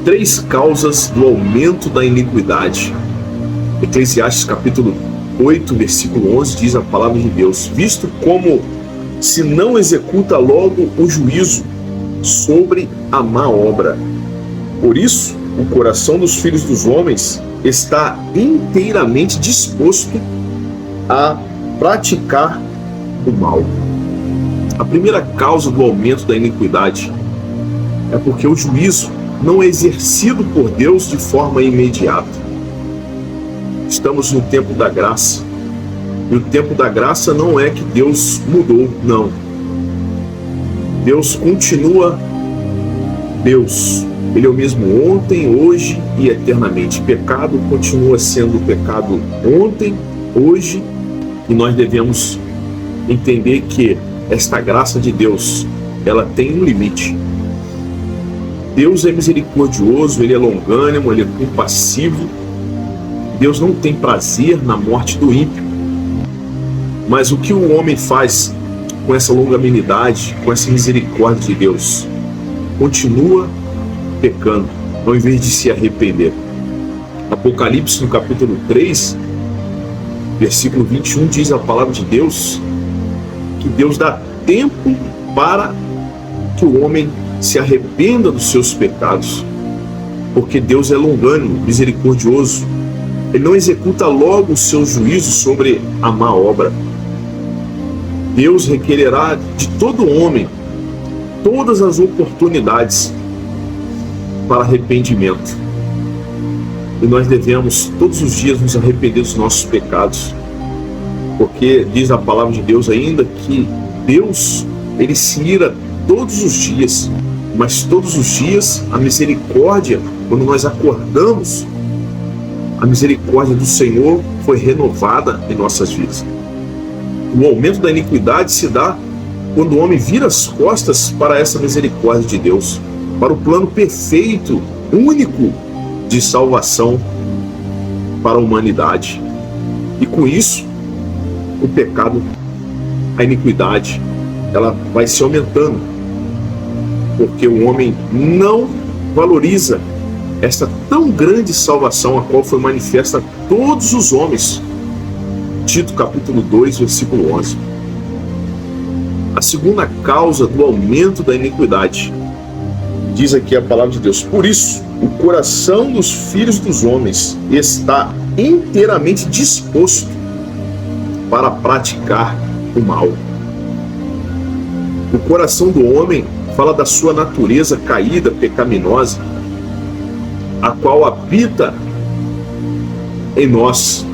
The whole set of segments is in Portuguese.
Três causas do aumento da iniquidade. Eclesiastes capítulo 8, versículo 11 diz a palavra de Deus: visto como se não executa logo o juízo sobre a má obra. Por isso, o coração dos filhos dos homens está inteiramente disposto a praticar o mal. A primeira causa do aumento da iniquidade é porque o juízo não é exercido por Deus de forma imediata. Estamos no tempo da graça. E o tempo da graça não é que Deus mudou, não. Deus continua Deus. Ele é o mesmo ontem, hoje e eternamente. Pecado continua sendo pecado ontem, hoje, e nós devemos entender que esta graça de Deus, ela tem um limite. Deus é misericordioso, Ele é longânimo, Ele é compassivo. Deus não tem prazer na morte do ímpio. Mas o que o homem faz com essa longanimidade, com essa misericórdia de Deus? Continua pecando, ao invés de se arrepender. Apocalipse, no capítulo 3, versículo 21, diz a palavra de Deus que Deus dá tempo para que o homem se arrependa dos seus pecados, porque Deus é longânimo, misericordioso. Ele não executa logo o seu juízo sobre a má obra. Deus requererá de todo homem todas as oportunidades para arrependimento. E nós devemos todos os dias nos arrepender dos nossos pecados, porque diz a palavra de Deus ainda que Deus, Ele se ira todos os dias, mas todos os dias a misericórdia, quando nós acordamos, a misericórdia do Senhor foi renovada em nossas vidas. O aumento da iniquidade se dá quando o homem vira as costas para essa misericórdia de Deus, para o plano perfeito, único de salvação para a humanidade. E com isso, o pecado, a iniquidade, ela vai se aumentando, porque o homem não valoriza esta tão grande salvação, a qual foi manifesta a todos os homens. Tito capítulo 2, versículo 11. A segunda causa do aumento da iniquidade, diz aqui a palavra de Deus: por isso, o coração dos filhos dos homens está inteiramente disposto para praticar o mal. O coração do homem fala da sua natureza caída, pecaminosa, a qual habita em nós.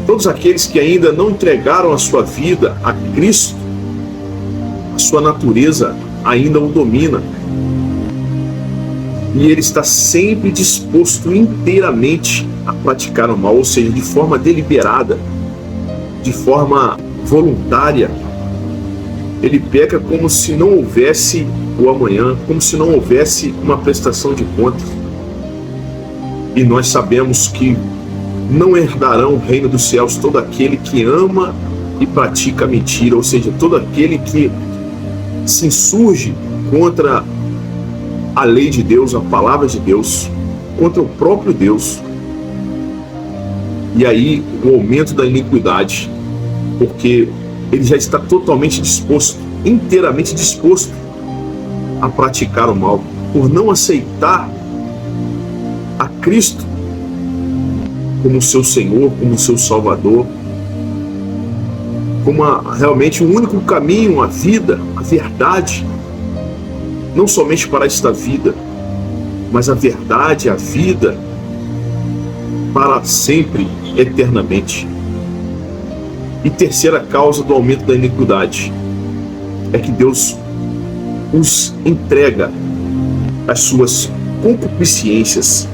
Todos aqueles que ainda não entregaram a sua vida a Cristo, a sua natureza ainda o domina. E ele está sempre disposto inteiramente a praticar o mal, ou seja, de forma deliberada, de forma voluntária. Ele peca como se não houvesse o amanhã, como se não houvesse uma prestação de contas. E nós sabemos que não herdarão o reino dos céus todo aquele que ama e pratica a mentira, ou seja, todo aquele que se insurge contra a lei de Deus, a palavra de Deus, contra o próprio Deus. E aí o aumento da iniquidade, porque ele já está totalmente disposto, inteiramente disposto a praticar o mal, por não aceitar a Cristo como seu Senhor, como seu Salvador, como realmente o único caminho, a vida, a verdade, não somente para esta vida, mas a verdade, a vida, para sempre, eternamente. E terceira causa do aumento da iniquidade é que Deus os entrega às suas concupiscências,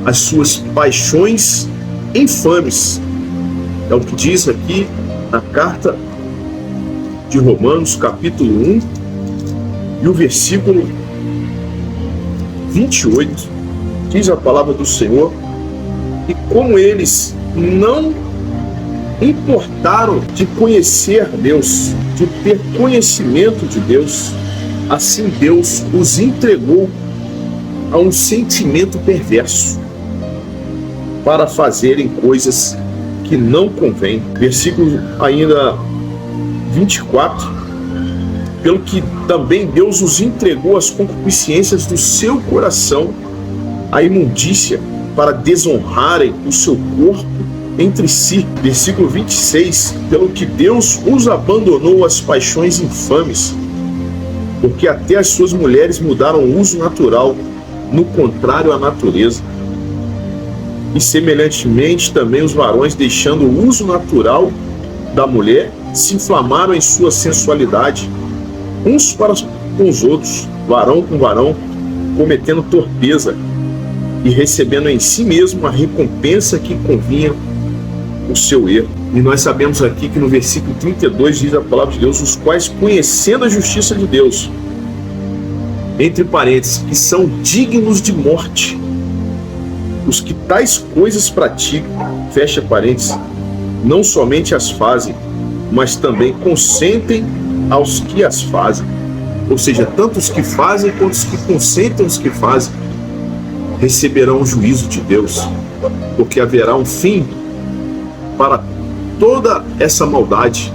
às suas paixões infames. É o que diz aqui na carta de Romanos, capítulo 1, e o versículo 28, diz a palavra do Senhor: e como eles não importaram de conhecer Deus, de ter conhecimento de Deus, assim Deus os entregou a um sentimento perverso para fazerem coisas que não convêm. Versículo ainda 24. Pelo que também Deus os entregou às concupiscências do seu coração, à imundícia, para desonrarem o seu corpo entre si. Versículo 26. Pelo que Deus os abandonou às paixões infames, porque até as suas mulheres mudaram o uso natural, no contrário à natureza. E semelhantemente também os varões, deixando o uso natural da mulher, se inflamaram em sua sensualidade, uns para com os outros, varão com varão, cometendo torpeza e recebendo em si mesmo a recompensa que convinha o seu erro. E nós sabemos aqui que no versículo 32 diz a palavra de Deus: os quais, conhecendo a justiça de Deus, entre parênteses, que são dignos de morte, os que tais coisas praticam, fecha parênteses, não somente as fazem, mas também consentem aos que as fazem. Ou seja, tanto os que fazem quanto os que consentem os que fazem receberão o juízo de Deus, porque haverá um fim para toda essa maldade,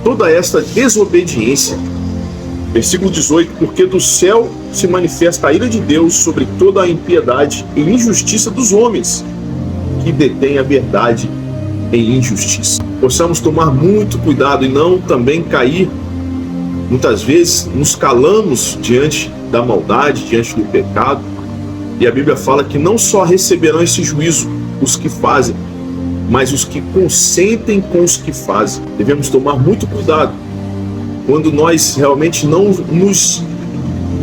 toda esta desobediência. Versículo 18: porque do céu se manifesta a ira de Deus sobre toda a impiedade e injustiça dos homens que detêm a verdade em injustiça. Possamos tomar muito cuidado e não também cair. Muitas vezes nos calamos diante da maldade, diante do pecado, e a Bíblia fala que não só receberão esse juízo os que fazem, mas os que consentem com os que fazem. Devemos tomar muito cuidado quando nós realmente não nos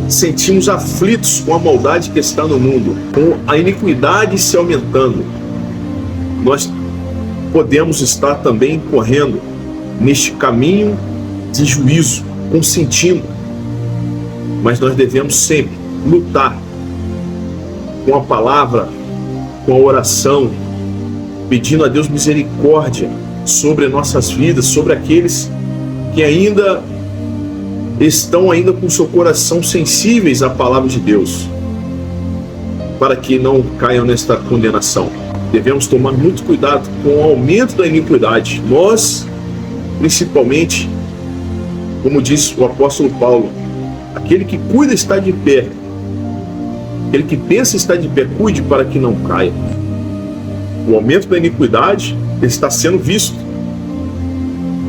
sentimos aflitos com a maldade que está no mundo, com a iniquidade se aumentando. Nós podemos estar também correndo neste caminho de juízo, consentindo, mas nós devemos sempre lutar com a palavra, com a oração, pedindo a Deus misericórdia sobre nossas vidas, sobre aqueles que ainda estão com seu coração sensíveis à palavra de Deus, para que não caiam nesta condenação. Devemos tomar muito cuidado com o aumento da iniquidade. Nós, principalmente, como diz o apóstolo Paulo, aquele que cuida está de pé, aquele que pensa estar de pé, cuide para que não caia. O aumento da iniquidade está sendo visto,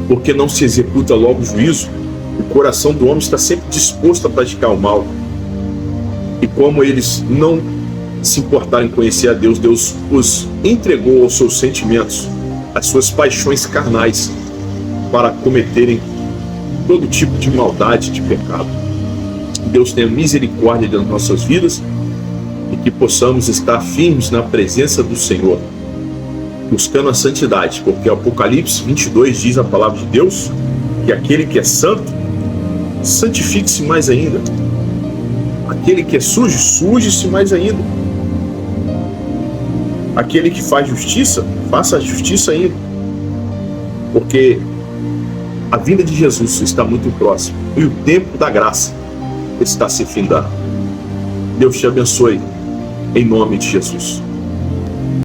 porque não se executa logo o juízo. O coração do homem está sempre disposto a praticar o mal, e como eles não se importarem em conhecer a Deus, Deus os entregou aos seus sentimentos, às suas paixões carnais, para cometerem todo tipo de maldade, de pecado. Deus tenha misericórdia das nossas vidas e que possamos estar firmes na presença do Senhor, buscando a santidade, porque Apocalipse 22 diz a palavra de Deus que aquele que é santo, santifique-se mais ainda. Aquele que é sujo, suje-se mais ainda. Aquele que faz justiça, faça a justiça ainda. Porque a vinda de Jesus está muito próxima e o tempo da graça está se findando. Deus te abençoe, em nome de Jesus.